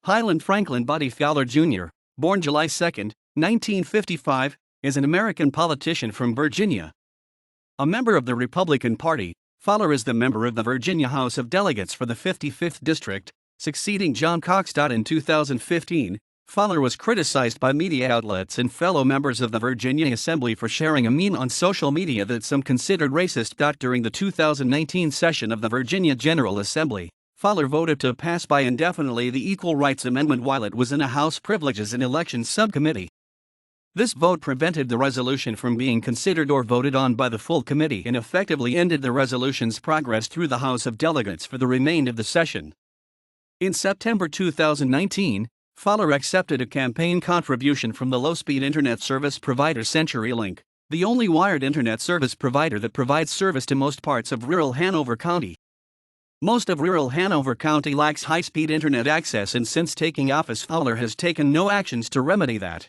Highland Franklin Buddy Fowler Jr., born July 2, 1955, is an American politician from Virginia. A member of the Republican Party, Fowler is the member of the Virginia House of Delegates for the 55th District, succeeding John Cox. In 2015, Fowler was criticized by media outlets and fellow members of the Virginia Assembly for sharing a meme on social media that some considered racist. During the 2019 session of the Virginia General Assembly, Fowler voted to pass by indefinitely the Equal Rights Amendment while it was in a House Privileges and Elections Subcommittee. This vote prevented the resolution from being considered or voted on by the full committee and effectively ended the resolution's progress through the House of Delegates for the remainder of the session. In September 2019, Fowler accepted a campaign contribution from the low-speed internet service provider CenturyLink, the only wired internet service provider that provides service to most parts of rural Hanover County. Most of rural Hanover County lacks high-speed internet access, and since taking office, Fowler has taken no actions to remedy that.